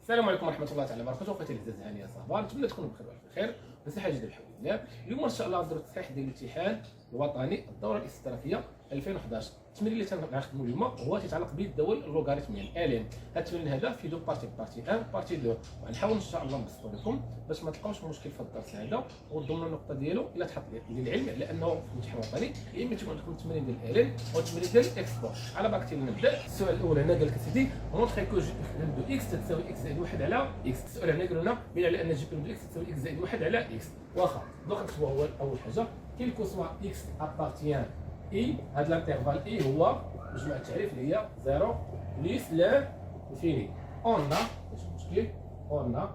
السلام عليكم ورحمه الله تعالى وبركاته. اخوتي العزاز، هانيه صباح، نتمنى تكونوا بخير وعلى خير بصحه جيده بحول الله. اليوم ان شاء الله غنديروا التصحيح ديال الامتحان الوطني الدوره الاستاتيكيه 2011. التمرين اللي تنخدموا اليوم هو تيتعلق بالدول اللوغاريتميه الالين. هذا التمرين هذا في دو بارتي 1 بارتي 2، وغنحاول ان شاء الله نبسطو لكم باش ما تلقاوش مشكل في الدرس هذا وتضمنوا النقطه ديالو الا تحط للعلم على انه في الامتحان الوطني يا اما تكون عندكم التمرين ديال الالين او التمرين ديال الاكسبور. على بركه الله نبدا. السؤال الاول هنا قال لك سيدي مونطري كو جي بريم دو اكس تساوي اكس زائد 1 على اكس. السؤال هنا قال لنا بين على ان جي بريم دو اكس تساوي اكس زائد 1 على اكس. واخا دوك نكتبوا هو اول حاجه كيلكو سوا اكس ابارتيان اي. هذا الانترفال اي هو مجموع التعريف اللي هي 0 بليس لا انفيني. اون ماشي مشكل، اون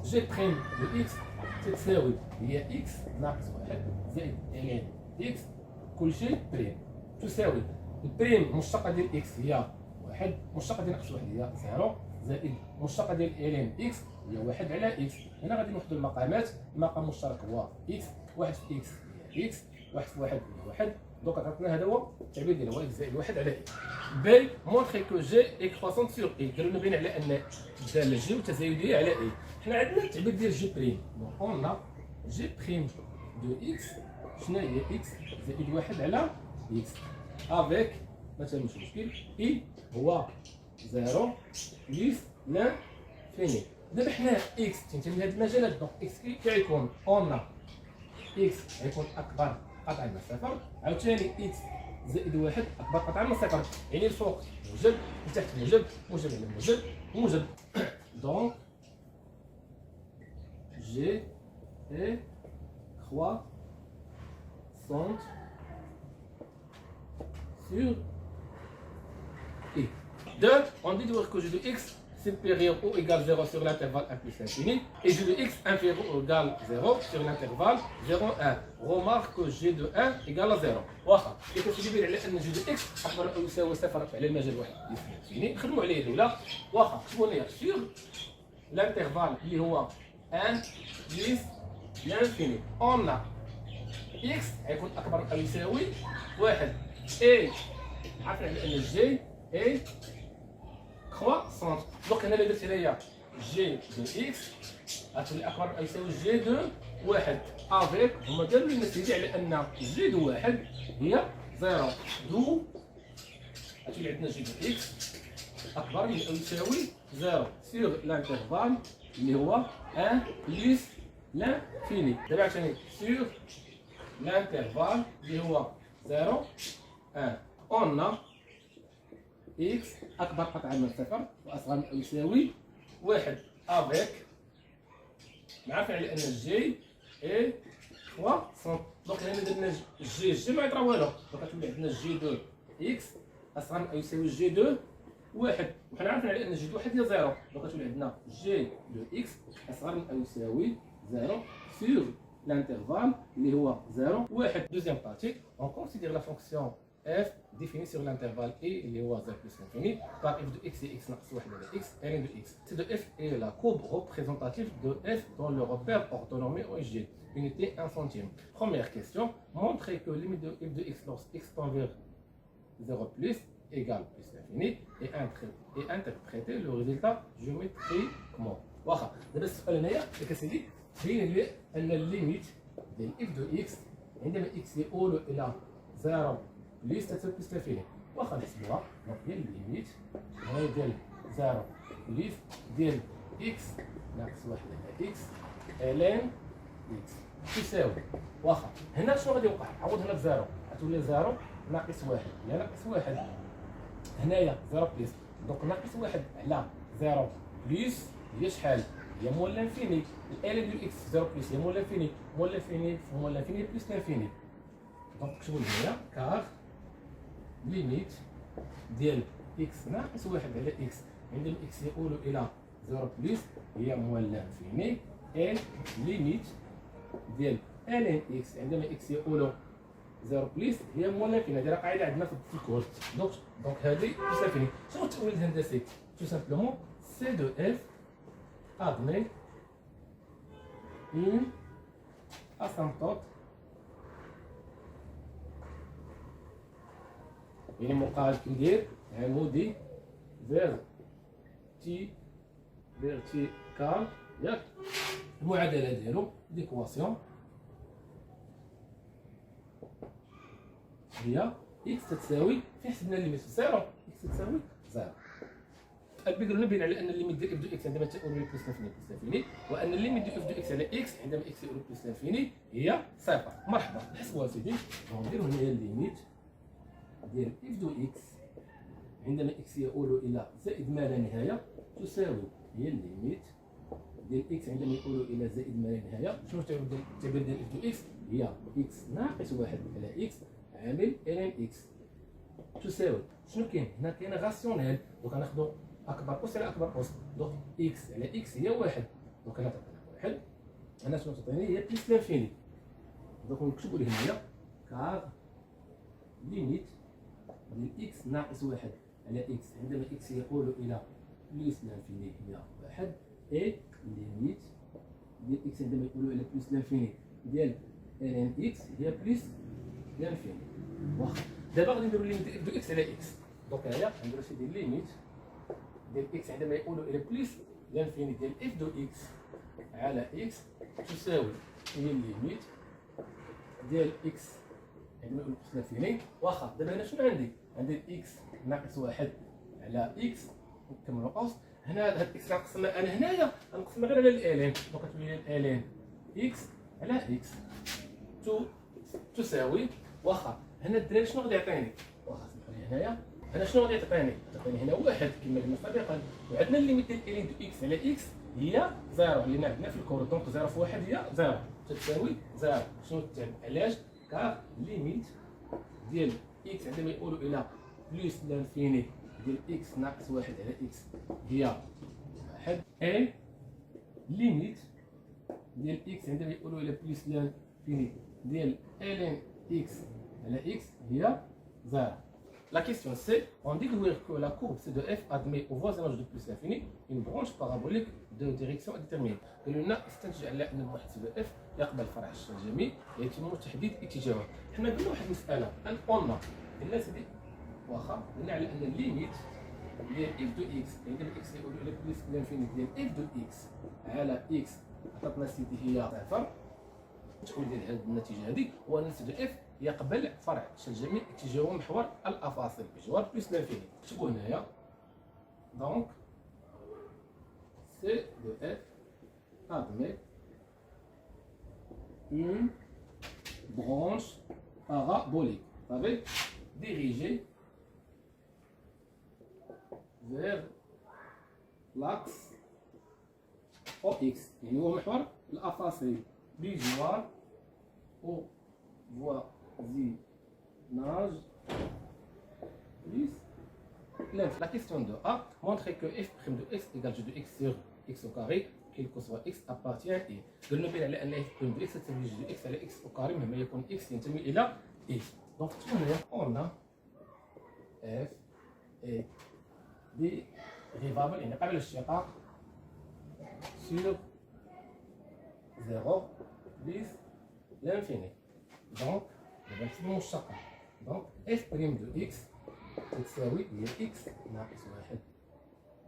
جي بريم دو اكس تساوي هي اكس ناقص 1 زائد ان اكس كلشي بريم تساوي البريم المشتقه ديال اكس هي 1، المشتقه ديال ناقص 1 هي 0 زائد المشتقه ديال ان اكس هي 1 على اكس. هنا غادي نوحدوا المقامات. المقام المشترك هو اكس، 1 في اكس هي اكس، 1 في 1 هي 1. دونك عطاتنا هذا هو التعبير ديالها هو اكس زائد 1 على اكس. بي مونطري كو جي اي كروسونت سور اي. قالوا لنا باين على ان الداله جي متزايديه على اي. حنا عندنا التعبير ديال جي بريم، دونك اون جي بريم دو اكس شنو هي اكس زائد 1 على اكس افيك مثلا مش مشكل اي هو 0 بليس لانفيني. دابا حنا اكس تنتمي لهاد المجالات، دونك اكس كيكون اون اكس غيكون اكبر قطعا من صفر، عاوتاني اكس زائد 1 اكبر قطعا من صفر، يعني الفوق موجب لتحت موجب، موجب على موجب موجب. دونك جي اي croissante sur I. 2. On dit que G de x supérieur ou égal 0 sur l'intervalle 1 plus l'infini et G de x inférieur ou égal 0 sur l'intervalle 0 1. Remarque que G de 1 égale à 0. واخا كيتبين على ان G de x اكبر او يساوي 0 على المجال واحد الانفيني. نخدموا عليه الاولى. واخا كتبوا لي sur l'intervalle اللي هو 1 plus l'infini. On a x غيكون اكبر او يساوي 1 اي عرفنا على ان جي اي كروسونت. دونك هنا اللي درت هنايا جي دو اكس غتولي اكبر او يساوي جي دو 1 افيك. هما داروا لنا سيدي على ان جي دو 1 هي 0 دو غتولي عندنا جي دو اكس اكبر من او يساوي 0 سيغ لانترفال اللي هو 1 بليس لانفيني. دابا عاوتاني سيغ l'intervalle اللي هو 0 1. on a x اكبر قطعا من صفر واصغر من او يساوي 1 avec عارفين على ان جي اي 300. دونك هنا درنا جي ما يطرا والو، دونك غتولي عندنا جي دو اكس اصغر من او يساوي جي دو 1، وحنا عارفين على ان جي دو 1 هي 0، دونك غتولي عندنا جي دو اكس اصغر من او يساوي 0 sur l'intervalle اللي هو 0 1. Deuxième partie, on considère la fonction f définie sur l'intervalle a اللي هو 0 plus l'infini par f de x et x ناقص 1 على x ln de x. C de f est la courbe représentative de f dans le repère orthonormé OG. Unité 1 centime. Première question, montrez que limite de f de x lorsque x tend vers 0 plus égale plus l'infini et interpréter le résultat géométriquement. واخا دابا السؤال هنايا اللي كتسالي بين لي ان الليميت ديال اف دو اكس عندما اكس يؤول الى 0 بليس تساوي بليس لانفيني. واخا نحسبوها، دونك هي الليميت هي ديال 0 بليس ديال اكس ناقص 1 على اكس لين اكس تساوي. واخا هنا شنو غادي يوقع؟ عوض هنا بزيرو غتولي 0 ناقص 1 هي ناقص 1 هنايا 0 بليس، دونك ناقص 1 على 0 بليس هي شحال؟ هي مول لانفيني. ال ديال اكس 0 بلس هي مول لانفيني، مول لانفيني في مول لانفيني بلس لانفيني. دونك نكتبوا هنايا كار ليميت ديال اكس ناقص 1 على اكس عندما اكس يؤول الى 0 بلس هي مول لانفيني اي ليميت ديال ان اكس عندما اكس يؤول 0 بلس هي مول لانفيني. هذه قاعده عندنا في الكورس. دونك هذه بلس لانفيني. شنو هو التأويل الهندسي؟ تو سامبلومون سي دو اف admet une asymptote يعني مقابل كندير عمودي فيرتيكال فيرتيكال ياك. المعادله ديالو ليكواسيون هي اكس تساوي فين حسبنا الليميت في زيرو، اكس تساوي زيرو. البيقولنا بين على ان الليميت ديال اف دو اكس عندما تؤول الى بلس لانفيني بلس لانفيني، وان الليميت ديال اف دو اكس على اكس عندما اكس يؤول بلس لانفيني هي صفر. مرحبا نحسبوها سيدي. نديرو هنايا الليميت ديال اف دو اكس عندما اكس يؤول الى زائد ما لا نهايه تساوي هي الليميت ديال اكس عندما يؤول الى زائد ما لا نهايه. شنو التعبير ديال اف دو اكس؟ هي اكس ناقص واحد على اكس عامل ln اكس تساوي شنو كاين هنا؟ كاين غاسيونيل. دونك غناخدو اكبر اس على اكبر اس. دونك اكس على اكس هي واحد. دونك انا تعطينا واحد. انا شنو تعطيني؟ هي بليس لانفيني. دونك نكتبو ليه هنايا كار ليميت ديال اكس ناقص واحد على اكس عندما اكس يؤول الى بليس لانفيني هي واحد، اي ليميت ديال اكس عندما يؤول الى بليس لانفيني ديال ln اكس هي بليس لانفيني. واخا دابا غادي نديرو ليميت اف دو اكس على اكس. دونك هنايا غنديرو سيدي ليميت ديال اكس عندما يؤول الى بليس لانفيني ديال اف دو اكس على اكس تساوي هي الليميت ديال اكس عندما يؤول بليس لانفيني. واخا دابا هنا شنو عندي؟ عندي اكس ناقص واحد على اكس نكملو اوس. هنا هاد اكس غنقسمها انا هنايا غنقسمها غير على الالين. دونك كتولي لي الالين اكس على اكس تساوي. واخا هنا الدراري شنو غادي يعطيني؟ واخا سمحوا لي هنايا هنا شنو غادي يعطيني؟ يعطيني هنا واحد كما قلنا سابقا. وعندنا الليميت ديال الين دو اكس على اكس هي زيرو اللي عندنا في الكور. دونك زيرو في واحد هي زيرو تساوي زيرو. شنو التعب؟ علاش؟ كار ليميت ديال اكس عندما يؤول الى بليس لانفيني ديال اكس ناقص واحد على اكس هي واحد، اي ليميت ديال اكس عندما يؤول الى بليس لانفيني ديال ln x على x هي 0. La question c'est, on dit que la courbe C de f admet au voisinage de plus l'infini une branche parabolique de direction indéterminée. قالولنا استنتج على ان المحيط C de f يقبل فرع الشكل الجميع يتم تحديد اتجاهه. حنا قلنا واحد المساله ان قلنا قلنا سيدي واخا قلنا على ان الليميت ديال f دو x عندما x يؤول الى بلس لانفيني ديال f دو x على x عطاتنا سيدي هي صفر. تقول ديال هذه النتيجه هذه هو ان النتيجه اف يقبل فرع الشكل الجميع اتجاهه محور الافاصل بجوار بلس لانفيني. كتبوا هنايا دونك سي دو اف admet une branche parabolique avec dirigée vers l'axe OX يعني هو محور الافاصل بجوار au voisinage plus l'infini. La question de A montre que f' de x égale g de x sur x au carré quel que soit x appartient à i. قلنا بين على ان f' de x تساوي g de x على x au carré مهما يكون x ينتمي الى i. دونك تكون هنا قلنا f est dérivable يعني قابل للاشتقاق sur 0 plus l'infini. Donc, on va faire mon chacun. Donc, f' de x تساوي هي x ناقص واحد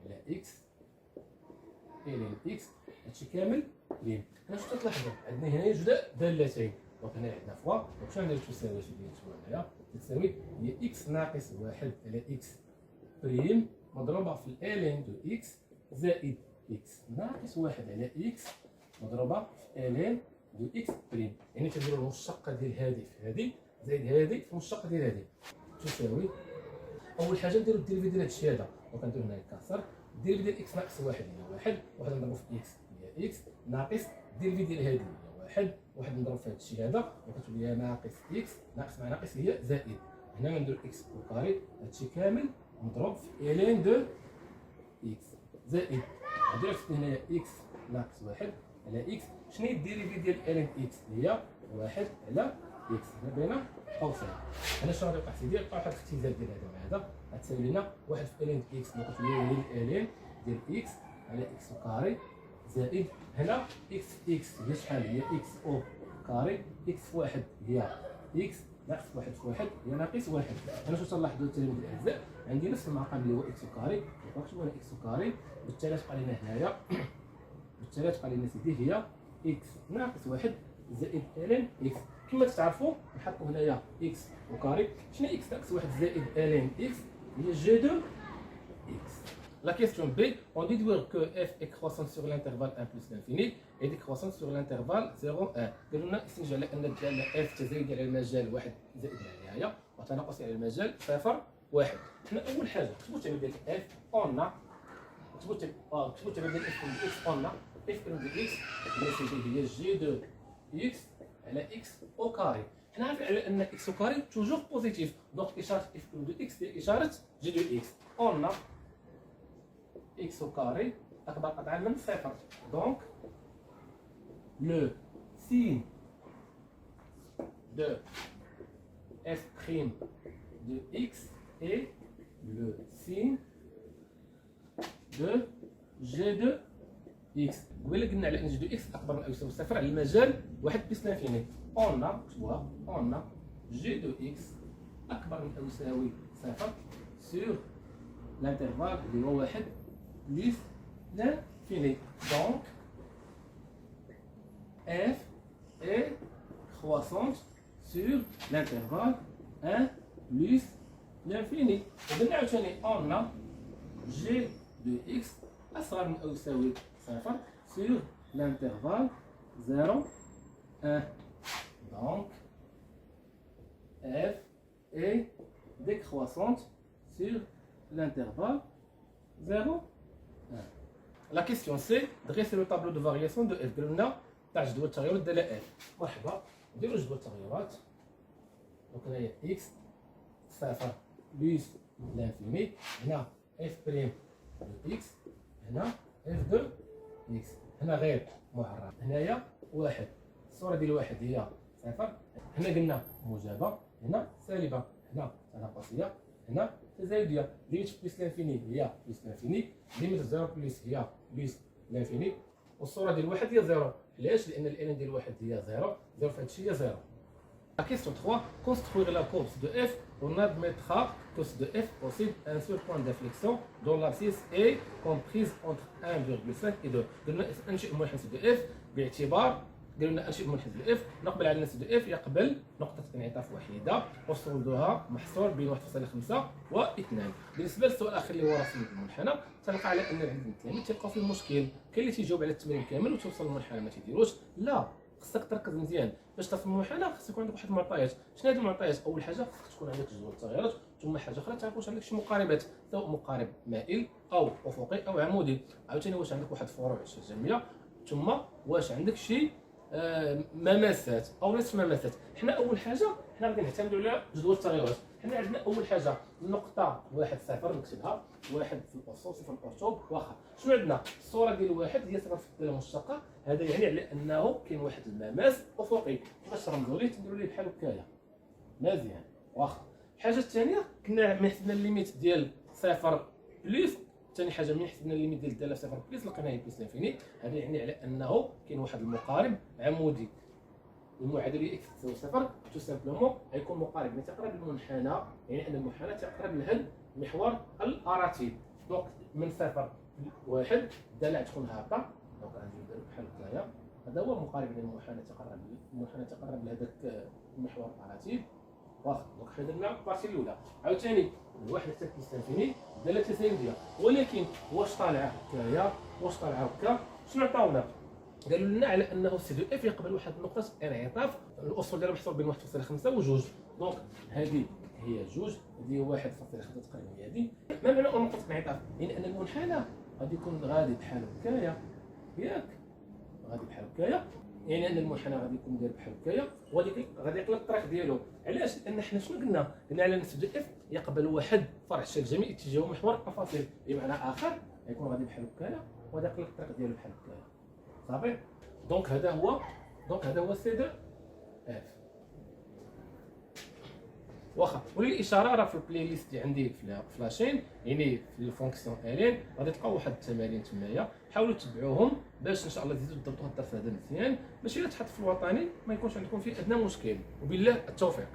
على x ln x. هادشي كامل لين. هنا شنو تلاحظوا؟ عندنا هنا جوج دالتين. دونك هنا عندنا فوا. دونك شنو ندير تساوي شي ديال هنايا تساوي هي x ناقص واحد على x بريم مضروبة في ln دو x زائد x ناقص واحد على x مضروبة في ln دو اكس بريم. يعني تديروا المشتقه ديال هذه في هذه زائد هذه في المشتقه ديال هذه تساوي. اول حاجه نديروا الديريفي ديال هادشي هذا. دونك نديرو هنا كسر الديريفي ديال اكس ناقص واحد هي واحد، واحد نضربو في اكس هي اكس ناقص الديريفي ديال هذه هي واحد، واحد نضرب في هادشي هذا وكتولي ناقص اكس ناقص مع ناقص هي زائد. هنا غندير اكس او كاري هادشي كامل مضروب في لين دو اكس زائد غادي نكتب هنايا اكس ناقص واحد على اكس. شنو هي الديريفي ديال ln اكس اللي هي واحد على اكس هنا بين قوسين. هنا شنو غادي يوقع سيدي؟ يوقع واحد الاختزال ديال هذا مع هذا غتساوي لنا واحد في ln اكس اللي كتولي هي ln ديال اكس على اكس كاري زائد هنا اكس في اكس هي شحال؟ هي اكس او كاري. اكس في واحد هي اكس ناقص واحد في واحد هي ناقص واحد. انا شنو تنلاحظوا التلاميذ الاعزاء؟ عندي نفس المقام اللي هو اكس كاري، نكتبوا هنا اكس كاري، بالتالي تبقى لنا هنايا بالتالي تبقى لنا سيدي هي اكس ناقص واحد زائد الين اكس. كما تعرفوا نحطوا هنايا اكس وكاري. شنو اكس ناقص واحد زائد الين اكس؟ هي جي دو اكس. La question B, on dit que f est croissante sur l'intervalle 1 plus l'infini et décroissante sur l'intervalle 0 1. قالوا لنا استنتج على ان الداله f تزايد على المجال 1 زائد النهايه وتناقص على المجال 0 1. حنا اول حاجه كتبوا التعبير ديال f on كتبوا التعبير ديال f de x on f de x اللي سيدي هي جي دو x على x au carré. حنا عارفين على ان x au carré توجور بوزيتيف، دونك اشاره f de x هي اشاره جي دو x. on x au carré أكبر قطعا من صفر. Donc le signe de f' de x est le signe de g de x. قبيله قلنا على ان g de x أكبر من أو يساوي صفر على المجال واحد بلس لانفيني. on a g de x أكبر من أو يساوي صفر sur l'intervalle اللي هو واحد plus l'infini. Donc, f est croissante sur l'intervalle 1 plus l'infini. وقلنا عاوتاني on a g de x أصغر من أو يساوي صفر sur l'intervalle 0 1. Donc, f est décroissante sur l'intervalle 0 1. La question c'est dresser le tableau de variation de f. قلنا تاع جدول التغيرات ديال f. مرحبا نديرو جدول التغيرات. دونك هنايا x صفر بلس لانفيني، هنا f بريم دو x، هنا f دو x، هنا غير معرب، هنايا واحد. الصورة ديال واحد هي صفر، هنا قلنا موجبة، هنا سالبة، هنا تناقصية، هنا تزايدية. ليميت بلس لانفيني هي بلس لانفيني، ليميت زيرو بلس هي بلس لانفيني، والصورة ديال واحد هي زيرو. علاش؟ لأن الإلين ديال واحد هي زيرو، زيرو في هادشي هي زيرو. La question 3, construire la courbe de f, on admettra que ce de f possède un seul point d'inflexion dont l'abscisse est comprise entre 1,5 et 2. قلنا انشئ منحنى de f باعتبار قلنا انشئ منحنى de f نقبل على نفس de f يقبل نقطة انعطاف وحيدة وصولها محصور بين 1.5 و 2. بالنسبة للسؤال الأخير اللي هو رسم المنحنى تلقى على أن عند التلاميذ تلقاو فيه مشكل، كاين اللي تيجاوب على التمرين كامل وتوصل للمنحنى ما تيديروش. لا، خصك تركز مزيان باش تصل المنحنى. خصك يكون عندك واحد المعطيات. شنو هاد المعطيات؟ اول حاجه خصك تكون عندك جدول التغيرات، ثم حاجه اخرى تعرف واش عندك شي مقاربات، سواء مقارب مائل او افقي او عمودي، عاوتاني واش عندك واحد الفروع جميع، ثم واش عندك شي مماسات او ليس مماسات. حنا اول حاجه حنا غادي نعتمدوا على جدول التغيرات. حنا عندنا اول حاجه النقطه واحد صفر نكتبها، واحد في الاصول صفر الارتوب واخا. شنو عندنا؟ الصوره ديال واحد هي صفر في الداله المشتقه، هذا يعني على انه كاين واحد المماس افقي. كيفاش نرمزوا ليه؟ تنديروا ليه بحال هكايا مزيان واخا. الحاجه الثانيه كنا من حسبنا الليميت ديال صفر بلس، ثاني حاجه من حسبنا الليميت ديال الداله صفر بلس لقيناه بلس لانفيني، هذا يعني على انه كاين واحد المقارب عمودي. المعادله اكس تساوي صفر تو سامبلومون غيكون مقارب من تقرب المنحنى، يعني ان المنحنى تقرب لهذا المحور الاراتيب. دونك من صفر واحد الداله تكون هابطه، دونك غادي نديرو بحال هكايا. هذا هو مقارب من المنحنى تقرب لهذاك المحور الاراتيب واخا. دونك حنا درنا البارتي الاولى. عاوتاني الواحد حتى بلس انفيني الداله تساويه، ولكن واش طالعه هكايا واش طالعه هكا؟ شنو عطاونا؟ قالوا لنا على انه سي دو اف يقبل واحد النقطه انعطاف، الاصول ديالها محصور بين 1.5 و 2. دونك هذه هي 2، هذه 1.5 تقريبا هي هذه. ما معنى نقطه انعطاف؟ يعني ان المنحنى غادي يكون غادي بحال هكايا، ياك غادي بحال هكايا، يعني ان المنحنى غادي يكون داير بحال هكايا وغادي يقلب الطريق ديالو. علاش؟ لان حنا شنو قلنا؟ قلنا على نفس دو اف يقبل واحد فرع الشكل جميع اتجاه محور التفاصيل، بمعنى اخر غيكون غادي بحال هكايا وغادي يقلب الطريق ديالو بحال هكايا صافي. دونك هذا هو سي دو اف واخا. وللاشاره راه في البلاي ليست اللي عندي في لاشين، يعني في الفونكسيون الين غادي تلقاو واحد التمارين تمايا، حاولوا تتبعوهم باش ان شاء الله تزيدوا تضبطوا الدرس هذا مزيان، باش الا تحط في الوطني ما يكونش عندكم فيه ادنى مشكل. وبالله التوفيق.